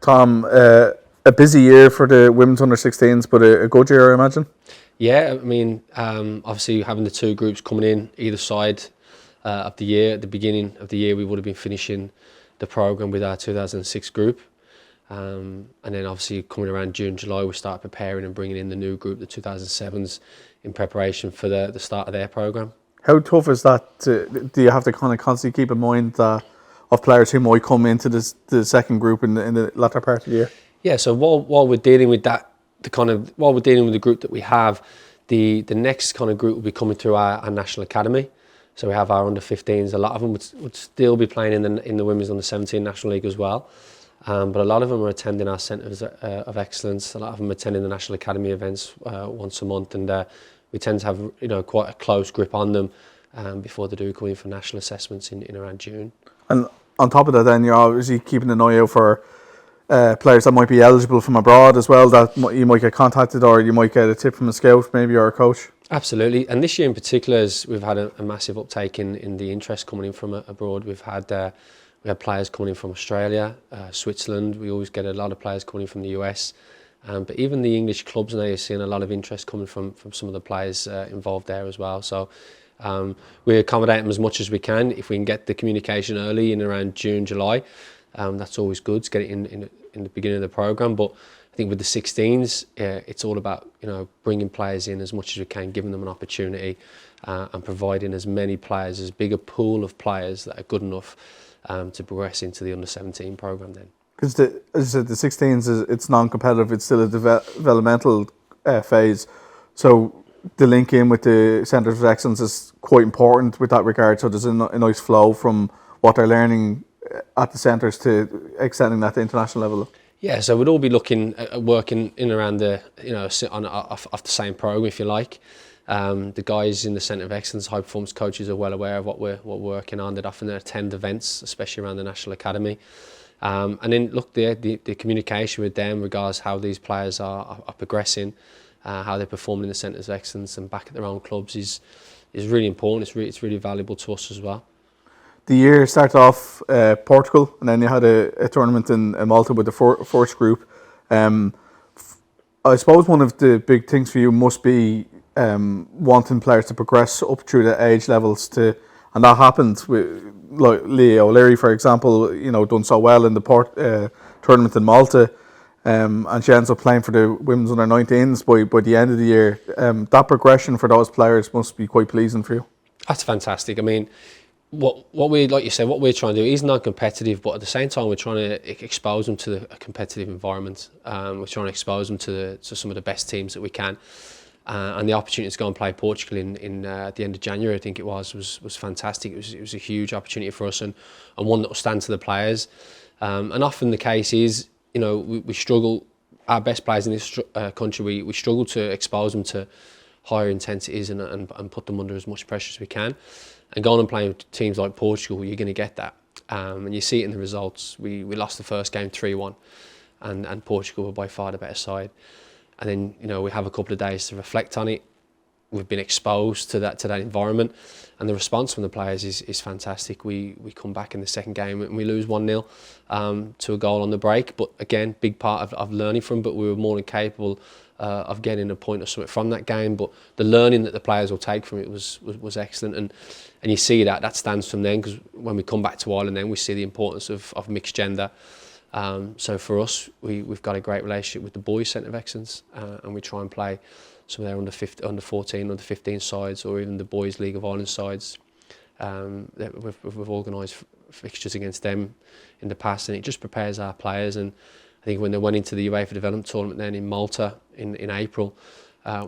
Tom, a busy year for the women's under-16s, but a good year, I imagine. Yeah, I mean, obviously having the two groups coming in either side of the year. At the beginning of the year, we would have been finishing the programme with our 2006 group. And then obviously coming around June, July, we start preparing and bringing in the new group, the 2007s, in preparation for the start of their programme. How tough is that? Do you have to kind of constantly keep in mind of players who might come into the second group in the latter part of the year? Yeah, so while we're dealing with that, while we're dealing with the group that we have, the next kind of group will be coming through our national academy. So we have our under-15s. A lot of them would still be playing in the women's under-17 national league as well. But a lot of them are attending our centres of excellence. A lot of them are attending the national academy events once a month, and we tend to have quite a close grip on them before they do come in for national assessments in around June. And on top of that, then you're obviously keeping an eye out for players that might be eligible from abroad as well, that you might get contacted, or you might get a tip from a scout maybe, or a coach. Absolutely, and this year in particular, we've had a massive uptake in the interest coming in from abroad. We had players coming in from Australia, Switzerland. We always get a lot of players coming in from the US, but even the English clubs now, you're seeing a lot of interest coming from some of the players involved there as well. So we accommodate them as much as we can. If we can get the communication early in around June, July, that's always good to get it in the beginning of the programme. But I think with the 16s, it's all about bringing players in as much as we can, giving them an opportunity, and providing as many players, as big a pool of players that are good enough to progress into the under-17 programme then. Because as I said, the 16s, it's non-competitive, it's still a developmental phase. So the link in with the Centres of Excellence is quite important with that regard. So there's a nice flow from what they're learning at the centres to extending that to international level. Yeah, so we'd all be looking at working in around the off the same programme, if you like. The guys in the Centre of Excellence, high performance coaches, are well aware of what we're working on. They'd often attend events, especially around the National Academy. And then look, the communication with them regards how these players are progressing, how they're performing in the Centres of Excellence and back at their own clubs is really important. It's really valuable to us as well. The year started off Portugal, and then you had a tournament in Malta with the first group. I suppose one of the big things for you must be wanting players to progress up through the age levels and that happened with like Leah O'Leary, for example, done so well in the tournament in Malta, and she ends up playing for the women's under-19s by the end of the year. That progression for those players must be quite pleasing for you. That's fantastic. I mean, what we, like you said, what we're trying to do is non-competitive, but at the same time we're trying to expose them to a competitive environment. We're trying to expose them to some of the best teams that we can. And the opportunity to go and play Portugal in the end of January, I think it was fantastic. It was a huge opportunity for us, and one that will stand to the players. And often the case is, we struggle. Our best players in this country, we struggle to expose them to higher intensities and put them under as much pressure as we can. And going and playing with teams like Portugal, you're going to get that. And you see it in the results. We lost the first game 3-1, and Portugal were by far the better side. And then we have a couple of days to reflect on it. We've been exposed to that environment, and the response from the players is fantastic. We come back in the second game and we lose 1-0 to a goal on the break. But again, big part of learning from. But we were more than capable of getting a point or something from that game. But the learning that the players will take from it was excellent, and you see that stands from then, because when we come back to Ireland, then we see the importance of mixed gender. So for us, we've got a great relationship with the boys' Centre of Excellence, and we try and play some of their under 14, under 15 sides, or even the boys' League of Ireland sides. We've organised fixtures against them in the past, and it just prepares our players. And I think when they went into the UEFA Development Tournament then in Malta in April,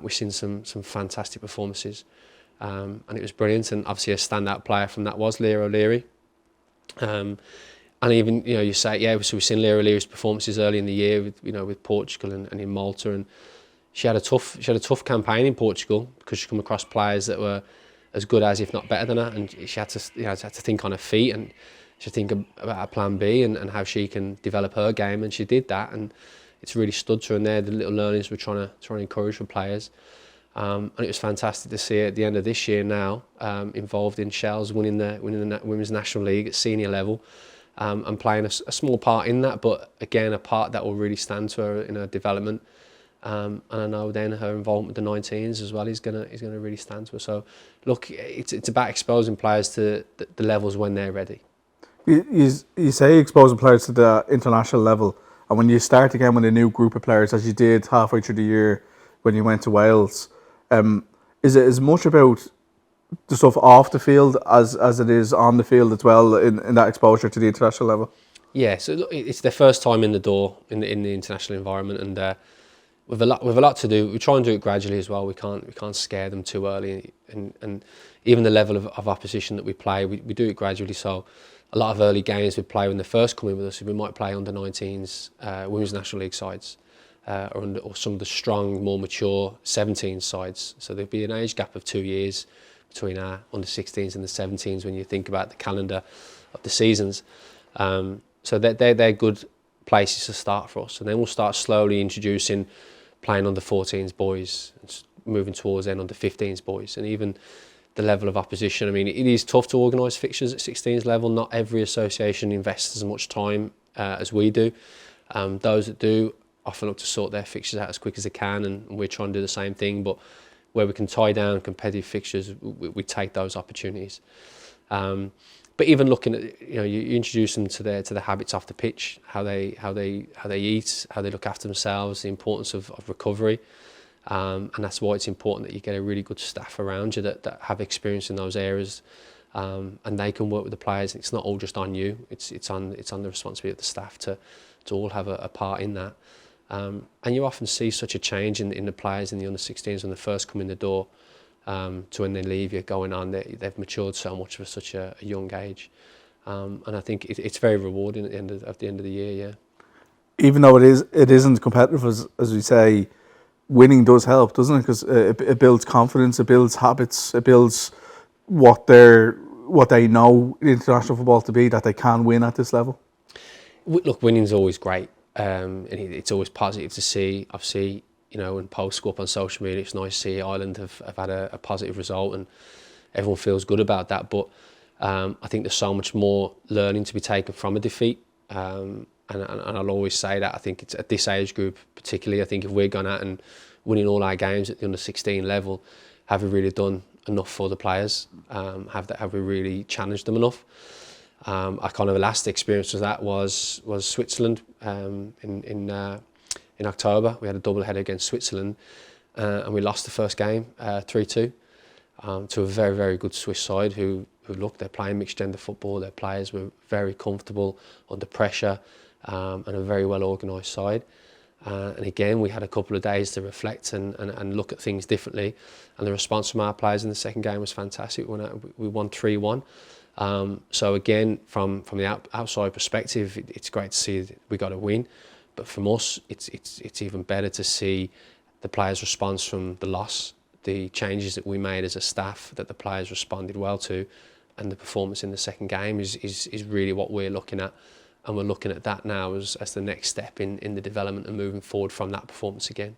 we've seen some fantastic performances, and it was brilliant. And obviously a standout player from that was Leah O'Leary. And even you say, so we've seen Leah O'Leary's performances early in the year with Portugal and in Malta, and she had a tough campaign in Portugal because she come across players that were as good as, if not better than her, and she had to think on her feet, and she had to think about a plan B and how she can develop her game, and she did that, and it's really stood to her. And there, the little learnings we're trying to encourage for players, and it was fantastic to see her at the end of this year now involved in Shells winning the Women's National League at senior level. and playing a small part in that, but again, a part that will really stand to her in her development. And I know then her involvement with the 19s as well is gonna really stand to her. So, look, it's about exposing players to the levels when they're ready. You say exposing players to the international level, and when you start again with a new group of players, as you did halfway through the year when you went to Wales, is it as much about the stuff off the field as it is on the field as well in that exposure to the international level? Yeah, so look, it's their first time in the door in the international environment, and with a lot to do. We try and do it gradually as well. We can't scare them too early, and even the level of opposition that we play, we do it gradually. So a lot of early games we play when they first come in with us. We might play under 19s, women's national league sides, or some of the strong, more mature 17 sides. So there'd be an age gap of 2 years between our under 16s and the 17s when you think about the calendar of the seasons. So they're good places to start for us, and then we'll start slowly introducing playing under 14s boys, and moving towards then under 15s boys, and even the level of opposition. I mean, it is tough to organise fixtures at 16s level. Not every association invests as much time as we do. Those that do often look to sort their fixtures out as quick as they can, and we're trying to do the same thing. But where we can tie down competitive fixtures, we take those opportunities. But even looking at, you introduce them to the habits off the pitch, how they eat, how they look after themselves, the importance of recovery, and that's why it's important that you get a really good staff around you that have experience in those areas, and they can work with the players. It's not all just on you; it's on the responsibility of the staff to all have a part in that. And you often see such a change in the players in the under 16s when they first come in the door. To when they leave you going on, they've matured so much for such a young age, and I think it's very rewarding at the end of the year. Yeah. Even though it isn't competitive as we say, winning does help, doesn't it? Because it builds confidence, it builds habits, it builds what they know international football to be, that they can win at this level. Look, winning's always great, and it's always positive to see. Obviously, when posts go up on social media, it's nice to see Ireland have had a positive result, and everyone feels good about that. But I think there's so much more learning to be taken from a defeat, and I'll always say that. I think it's at this age group particularly. I think if we're going out and winning all our games at the under 16 level, have we really done enough for the players? Have we really challenged them enough? Our kind of last experience with that was Switzerland in October. We had a double header against Switzerland, and we lost the first game 3-2 to a very, very good Swiss side who look, they're playing mixed gender football. Their players were very comfortable under pressure, and a very well organised side. And again, we had a couple of days to reflect and look at things differently. And the response from our players in the second game was fantastic. We won 3-1. So again, from the outside perspective, it's great to see that we got a win. But from us, it's even better to see the players' response from the loss, the changes that we made as a staff that the players responded well to, and the performance in the second game is really what we're looking at. And we're looking at that now as the next step in the development and moving forward from that performance again.